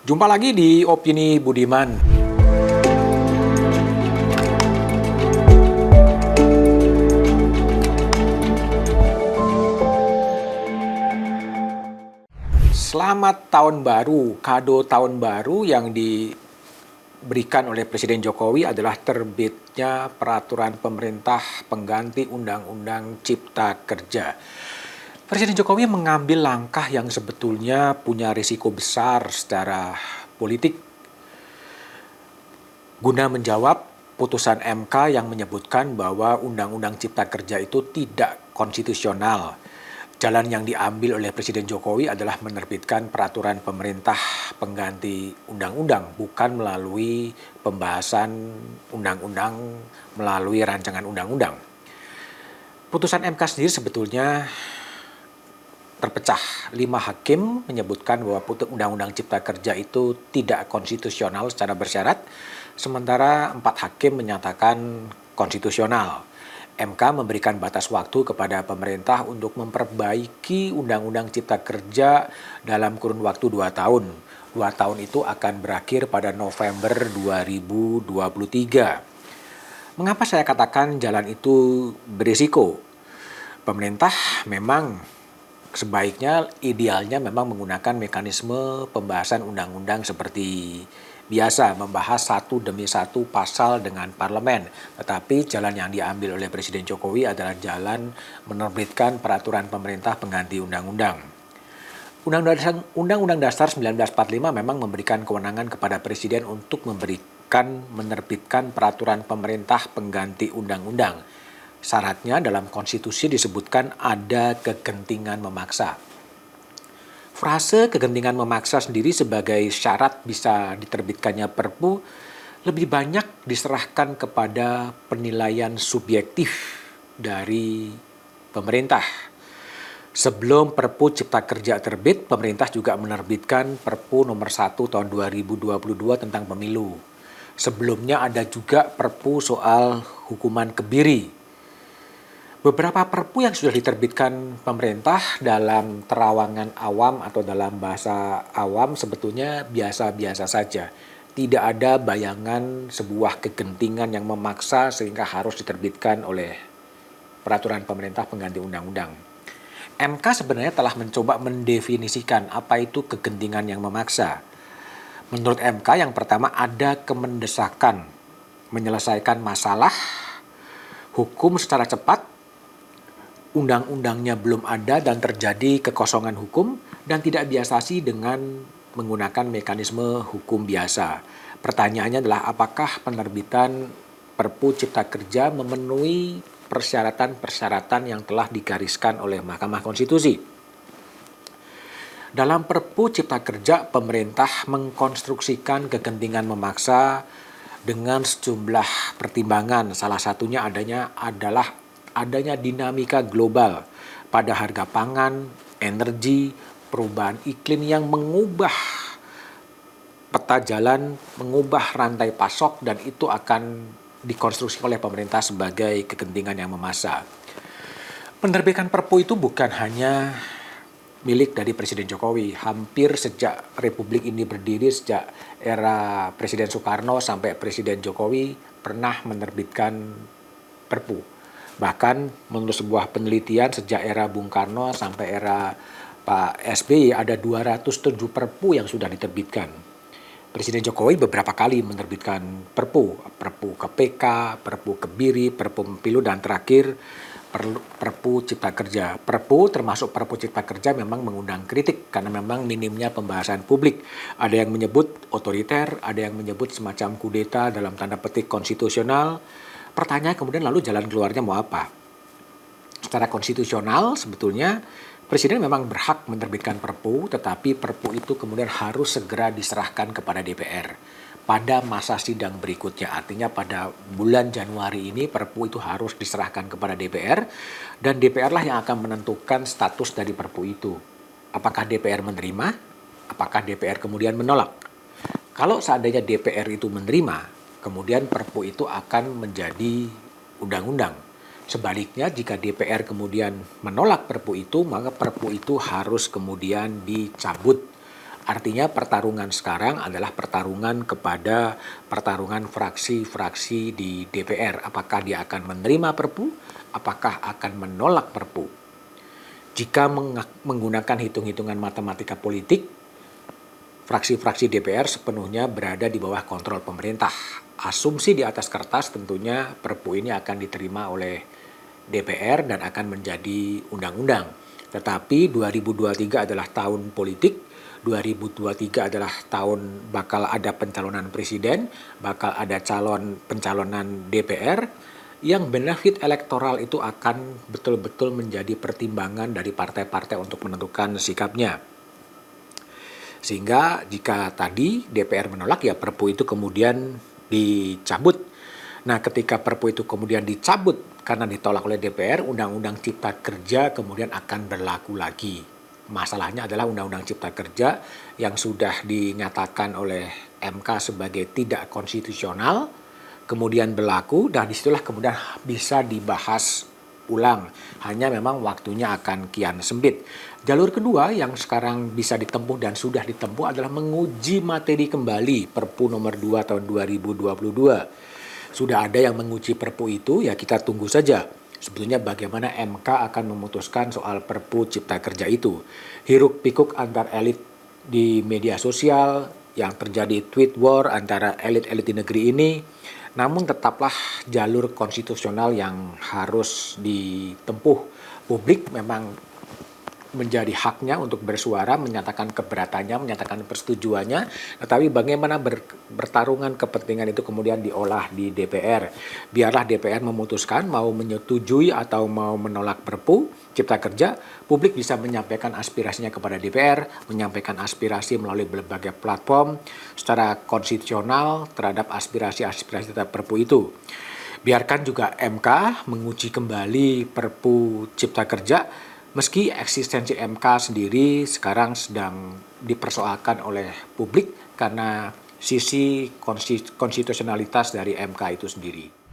Jumpa lagi di Opini Budiman. Selamat tahun baru. Kado tahun baru yang diberikan oleh Presiden Jokowi adalah terbitnya peraturan pemerintah pengganti Undang-Undang Cipta Kerja. Presiden Jokowi mengambil langkah yang sebetulnya punya risiko besar secara politik guna menjawab putusan MK yang menyebutkan bahwa Undang-Undang Cipta Kerja itu tidak konstitusional. Jalan yang diambil oleh Presiden Jokowi adalah menerbitkan peraturan pemerintah pengganti undang-undang, bukan melalui pembahasan undang-undang melalui rancangan undang-undang. Putusan MK sendiri sebetulnya terpecah. 5 hakim menyebutkan bahwa Undang-Undang Cipta Kerja itu tidak konstitusional secara bersyarat, sementara 4 hakim menyatakan konstitusional. MK memberikan batas waktu kepada pemerintah untuk memperbaiki Undang-Undang Cipta Kerja dalam kurun waktu 2 tahun. 2 tahun itu akan berakhir pada November 2023. Mengapa saya katakan jalan itu berisiko? Pemerintah memang sebaiknya, idealnya memang menggunakan mekanisme pembahasan undang-undang seperti biasa, membahas satu demi satu pasal dengan parlemen. Tetapi jalan yang diambil oleh Presiden Jokowi adalah jalan menerbitkan peraturan pemerintah pengganti undang-undang. Undang-Undang Dasar 1945 memang memberikan kewenangan kepada Presiden untuk menerbitkan peraturan pemerintah pengganti undang-undang. Syaratnya dalam konstitusi disebutkan ada kegentingan memaksa. Frase kegentingan memaksa sendiri sebagai syarat bisa diterbitkannya Perpu lebih banyak diserahkan kepada penilaian subjektif dari pemerintah. Sebelum Perpu Cipta Kerja terbit, pemerintah juga menerbitkan Perpu nomor 1 tahun 2022 tentang pemilu. Sebelumnya ada juga Perpu soal hukuman kebiri. Beberapa perpu yang sudah diterbitkan pemerintah dalam terawangan awam atau dalam bahasa awam sebetulnya biasa-biasa saja. Tidak ada bayangan sebuah kegentingan yang memaksa sehingga harus diterbitkan oleh peraturan pemerintah pengganti undang-undang. MK sebenarnya telah mencoba mendefinisikan apa itu kegentingan yang memaksa. Menurut MK yang pertama ada kemendesakan menyelesaikan masalah hukum secara cepat, undang-undangnya belum ada dan terjadi kekosongan hukum dan tidak diatasi dengan menggunakan mekanisme hukum biasa. Pertanyaannya adalah apakah penerbitan Perpu Cipta Kerja memenuhi persyaratan-persyaratan yang telah digariskan oleh Mahkamah Konstitusi. Dalam Perpu Cipta Kerja, pemerintah mengkonstruksikan kegentingan memaksa dengan sejumlah pertimbangan. Salah satunya adalah adanya dinamika global pada harga pangan, energi, perubahan iklim yang mengubah peta jalan, mengubah rantai pasok, dan itu akan dikonstruksi oleh pemerintah sebagai kegentingan yang memaksa. Penerbitan Perpu itu bukan hanya milik dari Presiden Jokowi. Hampir sejak Republik ini berdiri, sejak era Presiden Soekarno sampai Presiden Jokowi pernah menerbitkan Perpu. Bahkan menurut sebuah penelitian sejak era Bung Karno sampai era Pak SBY ada 207 Perpu yang sudah diterbitkan. Presiden Jokowi beberapa kali menerbitkan Perpu KPK, Perpu Kebiri, Perpu Pemilu, dan terakhir Perpu Cipta Kerja. Perpu termasuk Perpu Cipta Kerja memang mengundang kritik karena memang minimnya pembahasan publik. Ada yang menyebut otoriter, ada yang menyebut semacam kudeta dalam tanda petik konstitusional. Pertanyaan kemudian lalu jalan keluarnya mau apa? Secara konstitusional sebetulnya Presiden memang berhak menerbitkan Perpu, tetapi Perpu itu kemudian harus segera diserahkan kepada DPR pada masa sidang berikutnya. Artinya pada bulan Januari ini Perpu itu harus diserahkan kepada DPR dan DPR lah yang akan menentukan status dari Perpu itu. Apakah DPR menerima? Apakah DPR kemudian menolak? Kalau seandainya DPR itu menerima, kemudian Perpu itu akan menjadi undang-undang. Sebaliknya jika DPR kemudian menolak Perpu itu, maka Perpu itu harus kemudian dicabut Artinya pertarungan sekarang adalah pertarungan kepada pertarungan fraksi-fraksi di DPR. Apakah dia akan menerima Perpu, apakah akan menolak Perpu. Jika menggunakan hitung-hitungan matematika politik, fraksi-fraksi DPR sepenuhnya berada di bawah kontrol pemerintah. Asumsi di atas kertas tentunya Perpu ini akan diterima oleh DPR dan akan menjadi undang-undang. Tetapi 2023 adalah tahun politik, 2023 adalah tahun bakal ada pencalonan presiden, bakal ada pencalonan DPR, yang benefit elektoral itu akan betul-betul menjadi pertimbangan dari partai-partai untuk menentukan sikapnya. Sehingga jika tadi DPR menolak, ya Perpu itu kemudian dicabut. Nah, ketika Perpu itu kemudian dicabut karena ditolak oleh DPR, Undang-Undang Cipta Kerja kemudian akan berlaku lagi. Masalahnya adalah Undang-Undang Cipta Kerja yang sudah dinyatakan oleh MK sebagai tidak konstitusional, kemudian berlaku, dan disitulah kemudian bisa dibahas ulang. Hanya memang waktunya akan kian sempit. Jalur kedua yang sekarang bisa ditempuh dan sudah ditempuh adalah menguji materi kembali Perpu nomor 2 tahun 2022. Sudah ada yang menguji Perpu itu, ya kita tunggu saja. Sebetulnya bagaimana MK akan memutuskan soal Perpu Cipta Kerja itu. Hiruk pikuk antar elit di media sosial, yang terjadi tweet war antara elit-elit di negeri ini, namun tetaplah jalur konstitusional yang harus ditempuh. Publik memang menjadi haknya untuk bersuara, menyatakan keberatannya, menyatakan persetujuannya, tetapi bagaimana bertarungan kepentingan itu kemudian diolah di DPR. Biarlah DPR memutuskan mau menyetujui atau mau menolak Perpu Cipta Kerja, publik bisa menyampaikan aspirasinya kepada DPR, menyampaikan aspirasi melalui berbagai platform secara konstitusional terhadap aspirasi-aspirasi terhadap Perpu itu. Biarkan juga MK menguji kembali Perpu Cipta Kerja, meski eksistensi MK sendiri sekarang sedang dipersoalkan oleh publik karena sisi konstitusionalitas dari MK itu sendiri.